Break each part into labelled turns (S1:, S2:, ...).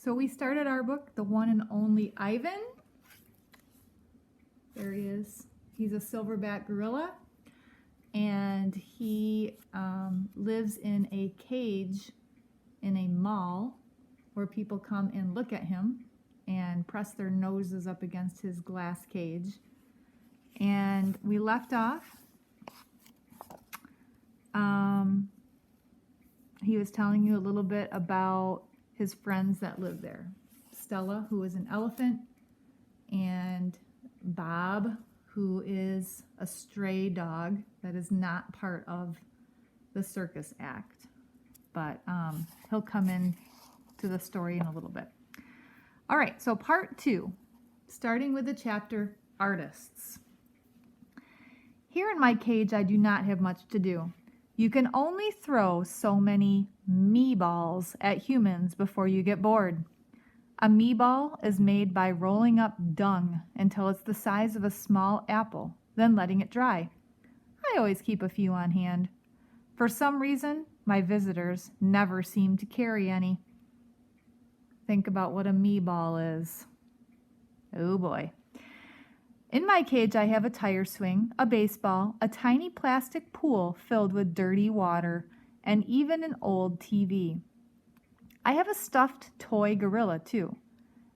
S1: So we started our book, The One and Only Ivan. There he is. He's a silverback gorilla, and he lives in a cage in a mall where people come and look at him and press their noses up against his glass cage. And we left off. He was telling you a little bit about his friends that live there. Stella, who is an elephant, and Bob, who is a stray dog that is not part of the circus act. But he'll come in to the story in a little bit. All right, so part 2, starting with the chapter Artists. Here in my cage, I do not have much to do. You can only throw so many me-balls at humans before you get bored. A me-ball is made by rolling up dung until it's the size of a small apple, then letting it dry. I always keep a few on hand. For some reason, my visitors never seem to carry any. Think about what a me-ball is. Oh boy. In my cage, I have a tire swing, a baseball, a tiny plastic pool filled with dirty water, and even an old TV. I have a stuffed toy gorilla, too.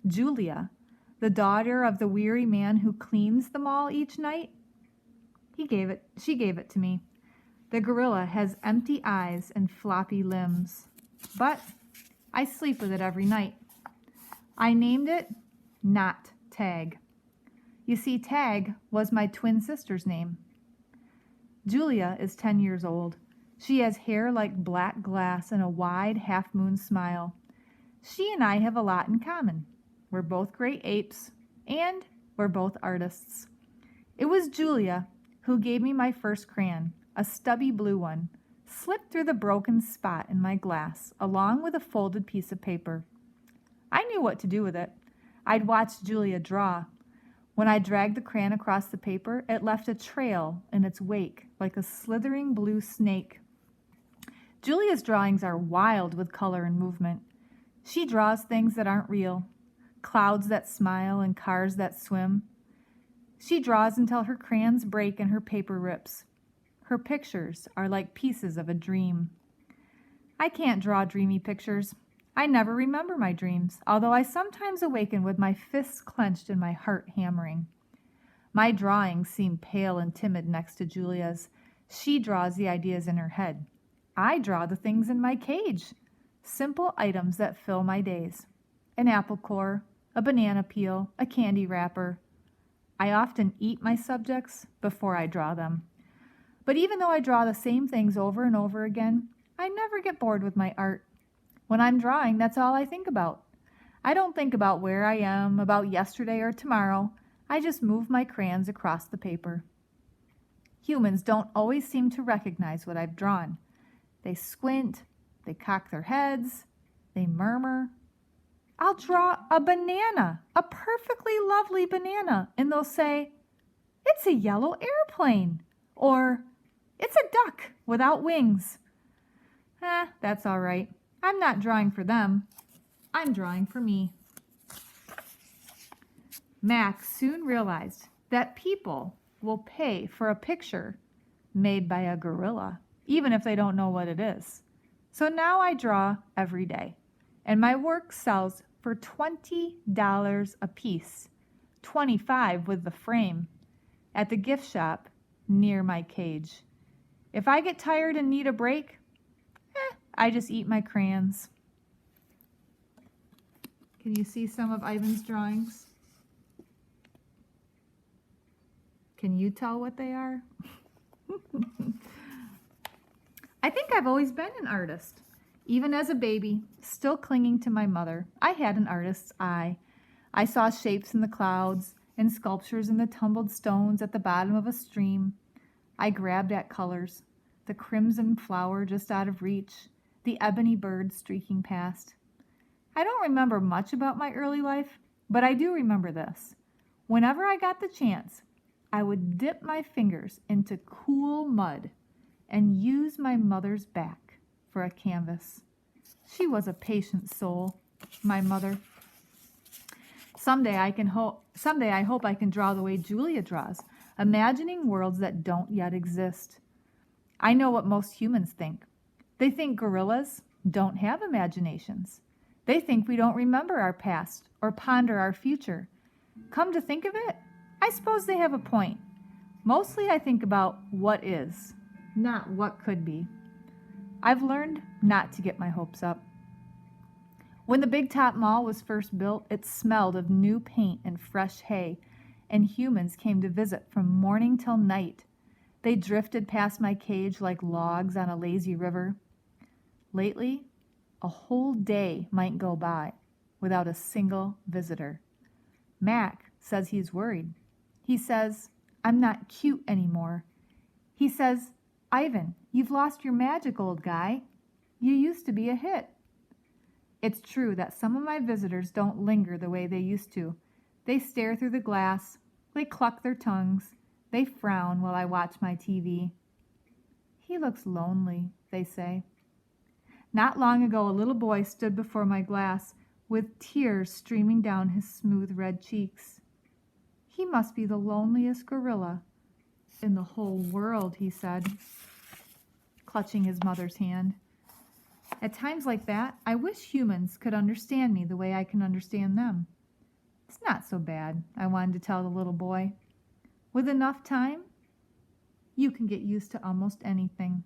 S1: Julia, the daughter of the weary man who cleans the mall each night. She gave it to me. The gorilla has empty eyes and floppy limbs, but I sleep with it every night. I named it Not Tag. You see, Tag was my twin sister's name. Julia is 10 years old. She has hair like black glass and a wide half-moon smile. She and I have a lot in common. We're both great apes, and we're both artists. It was Julia who gave me my first crayon, a stubby blue one, slipped through the broken spot in my glass, along with a folded piece of paper. I knew what to do with it. I'd watched Julia draw. When I dragged the crayon across the paper, it left a trail in its wake, like a slithering blue snake. Julia's drawings are wild with color and movement. She draws things that aren't real, clouds that smile and cars that swim. She draws until her crayons break and her paper rips. Her pictures are like pieces of a dream. I can't draw dreamy pictures. I never remember my dreams, although I sometimes awaken with my fists clenched and my heart hammering. My drawings seem pale and timid next to Julia's. She draws the ideas in her head. I draw the things in my cage, simple items that fill my days. An apple core, a banana peel, a candy wrapper. I often eat my subjects before I draw them. But even though I draw the same things over and over again, I never get bored with my art. When I'm drawing, that's all I think about. I don't think about where I am, about yesterday or tomorrow. I just move my crayons across the paper. Humans don't always seem to recognize what I've drawn. They squint, they cock their heads, they murmur. I'll draw a banana, a perfectly lovely banana, and they'll say, "It's a yellow airplane," or "It's a duck without wings." That's all right. I'm not drawing for them. I'm drawing for me. Max soon realized that people will pay for a picture made by a gorilla, even if they don't know what it is. So now I draw every day, and my work sells for $20 a piece, $25 with the frame, at the gift shop near my cage. If I get tired and need a break, I just eat my crayons. Can you see some of Ivan's drawings? Can you tell what they are? I think I've always been an artist. Even as a baby, still clinging to my mother, I had an artist's eye. I saw shapes in the clouds and sculptures in the tumbled stones at the bottom of a stream. I grabbed at colors, the crimson flower just out of reach, the ebony bird streaking past. I don't remember much about my early life, but I do remember this. Whenever I got the chance, I would dip my fingers into cool mud and use my mother's back for a canvas. She was a patient soul. my mother. Someday I hope I can draw the way Julia draws, imagining worlds that don't yet exist. I know what most humans think. They think gorillas don't have imaginations. They think we don't remember our past or ponder our future. Come to think of it, I suppose they have a point. Mostly I think about what is, not what could be. I've learned not to get my hopes up. When the Big Top Mall was first built, it smelled of new paint and fresh hay, and humans came to visit from morning till night. They drifted past my cage like logs on a lazy river. Lately, a whole day might go by without a single visitor. Mac says he's worried. He says, I'm not cute anymore. He says, Ivan, you've lost your magic, old guy. You used to be a hit. It's true that some of my visitors don't linger the way they used to. They stare through the glass, they cluck their tongues, they frown while I watch my TV. He looks lonely, they say. Not long ago, a little boy stood before my glass with tears streaming down his smooth red cheeks. He must be the loneliest gorilla in the whole world, he said, clutching his mother's hand. At times like that, I wish humans could understand me the way I can understand them. It's not so bad, I wanted to tell the little boy. With enough time, you can get used to almost anything.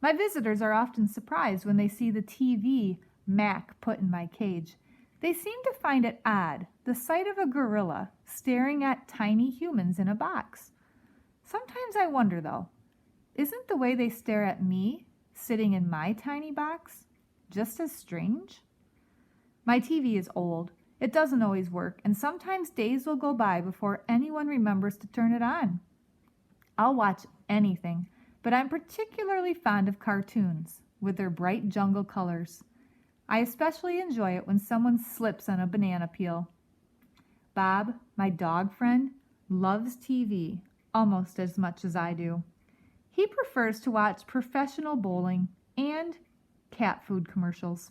S1: My visitors are often surprised when they see the TV Mac put in my cage. They seem to find it odd, the sight of a gorilla staring at tiny humans in a box. Sometimes I wonder, though, isn't the way they stare at me, sitting in my tiny box, just as strange? My TV is old. It doesn't always work, and sometimes days will go by before anyone remembers to turn it on. I'll watch anything, but I'm particularly fond of cartoons with their bright jungle colors. I especially enjoy it when someone slips on a banana peel. Bob, my dog friend, loves TV almost as much as I do. He prefers to watch professional bowling and cat food commercials.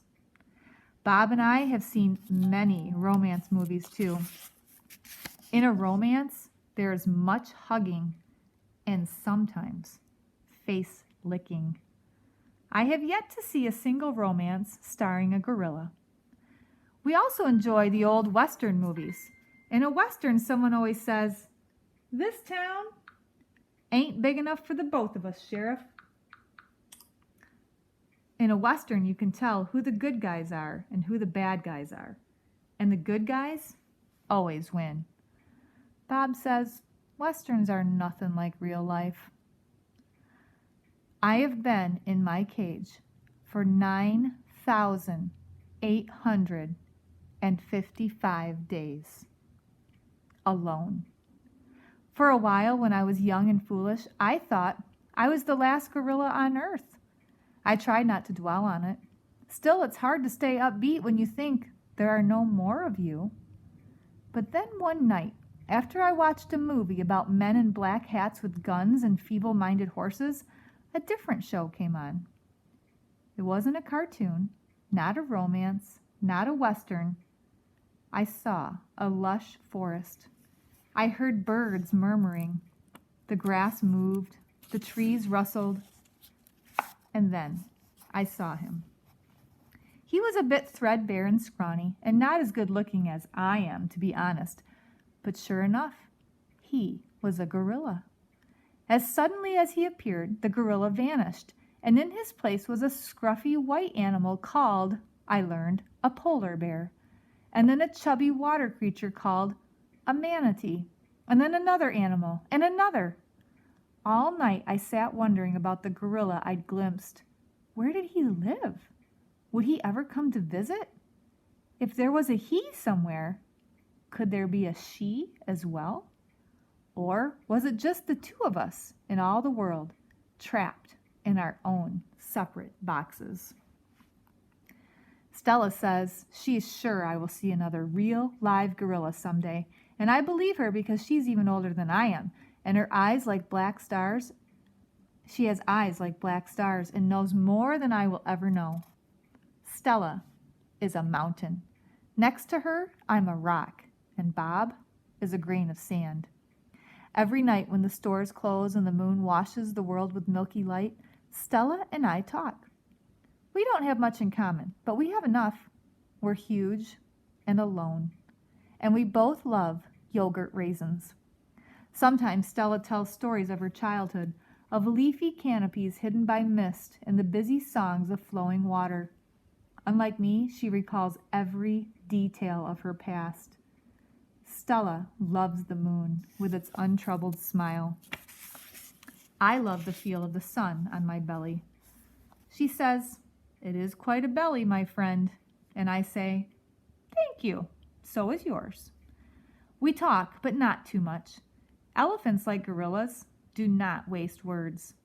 S1: Bob and I have seen many romance movies too. In a romance, there is much hugging and sometimes face licking. I have yet to see a single romance starring a gorilla. We also enjoy the old Western movies. In a Western, someone always says, "This town ain't big enough for the both of us, Sheriff." In a Western, you can tell who the good guys are and who the bad guys are. And the good guys always win. Bob says, Westerns are nothing like real life. I have been in my cage for 9,855 days. Alone. For a while, when I was young and foolish, I thought I was the last gorilla on Earth. I tried not to dwell on it. Still, it's hard to stay upbeat when you think there are no more of you. But then one night, after I watched a movie about men in black hats with guns and feeble-minded horses, a different show came on. It wasn't a cartoon, not a romance, not a Western. I saw a lush forest. I heard birds murmuring. The grass moved, the trees rustled, and then I saw him. He was a bit threadbare and scrawny, and not as good looking as I am, to be honest. But sure enough, he was a gorilla. As suddenly as he appeared, the gorilla vanished, and in his place was a scruffy white animal called, I learned, a polar bear, and then a chubby water creature called a manatee, and then another animal, and another. All night I sat wondering about the gorilla I'd glimpsed. Where did he live? Would he ever come to visit? If there was a he somewhere, could there be a she as well? Or was it just the two of us in all the world, trapped in our own separate boxes? Stella says she is sure I will see another real live gorilla someday, and I believe her because she's even older than I am, and her eyes like black stars. She has eyes like black stars and knows more than I will ever know. Stella, is a mountain. Next to her, I'm a rock, and Bob is a grain of sand. Every night when the stores close and the moon washes the world with milky light, Stella and I talk. We don't have much in common, but we have enough. We're huge and alone, and we both love yogurt raisins. Sometimes Stella tells stories of her childhood, of leafy canopies hidden by mist and the busy songs of flowing water. Unlike me, she recalls every detail of her past. Stella loves the moon with its untroubled smile. I love the feel of the sun on my belly. She says, "It is quite a belly, my friend." And I say, "Thank you. So is yours." We talk, but not too much. Elephants, like gorillas, do not waste words.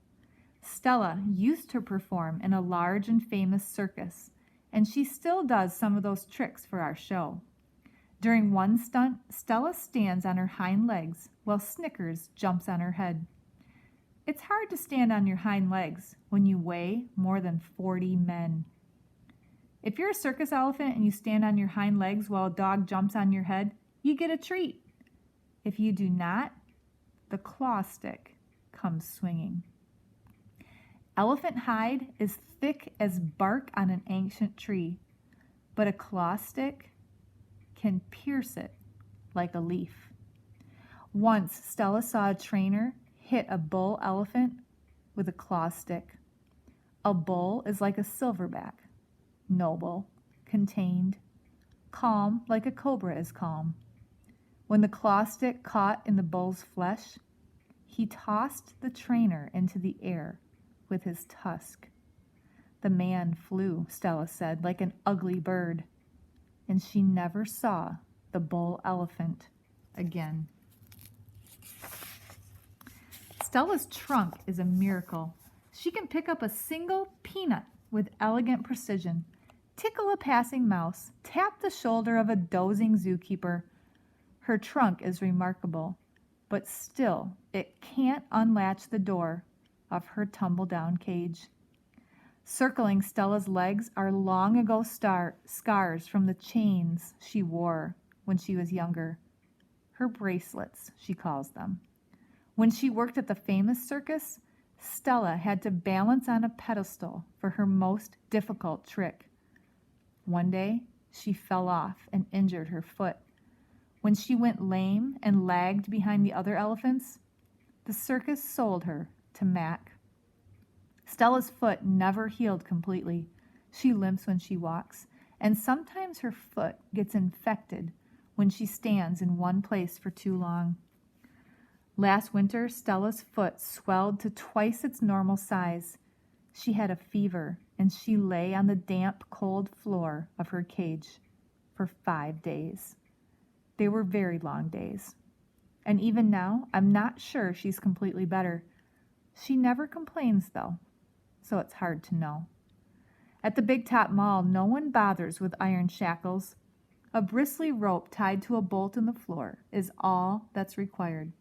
S1: Stella used to perform in a large and famous circus, and she still does some of those tricks for our show. During one stunt, Stella stands on her hind legs while Snickers jumps on her head. It's hard to stand on your hind legs when you weigh more than 40 men. If you're a circus elephant and you stand on your hind legs while a dog jumps on your head, you get a treat. If you do not, the claw stick comes swinging. Elephant hide is thick as bark on an ancient tree, but a claw stick can pierce it like a leaf. Once Stella saw a trainer hit a bull elephant with a claw stick. A bull is like a silverback, noble, contained, calm like a cobra is calm. When the claw stick caught in the bull's flesh, he tossed the trainer into the air with his tusk. The man flew, Stella said, like an ugly bird, and she never saw the bull elephant again. Stella's trunk is a miracle. She can pick up a single peanut with elegant precision, tickle a passing mouse, tap the shoulder of a dozing zookeeper. Her trunk is remarkable, but still it can't unlatch the door of her tumble-down cage. Circling Stella's legs are long ago scars from the chains she wore when she was younger. Her bracelets, she calls them. When she worked at the famous circus, Stella had to balance on a pedestal for her most difficult trick. One day, she fell off and injured her foot. When she went lame and lagged behind the other elephants, the circus sold her to Mac. Stella's foot never healed completely. She limps when she walks, and sometimes her foot gets infected when she stands in one place for too long. Last winter, Stella's foot swelled to twice its normal size. She had a fever, and she lay on the damp, cold floor of her cage for 5 days. They were very long days. And even now, I'm not sure she's completely better. She never complains, though, so it's hard to know. At the Big Top Mall, no one bothers with iron shackles. A bristly rope tied to a bolt in the floor is all that's required.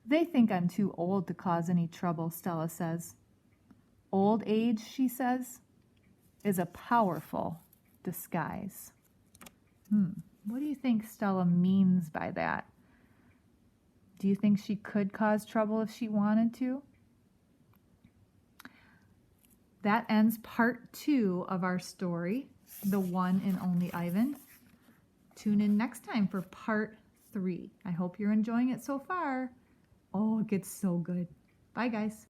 S1: They think I'm too old to cause any trouble, Stella says. Old age, she says, is a powerful disguise. What do you think Stella means by that? Do you think she could cause trouble if she wanted to? That ends part 2 of our story, The One and Only Ivan. Tune in next time for part 3. I hope you're enjoying it so far. Oh, it gets so good. Bye, guys.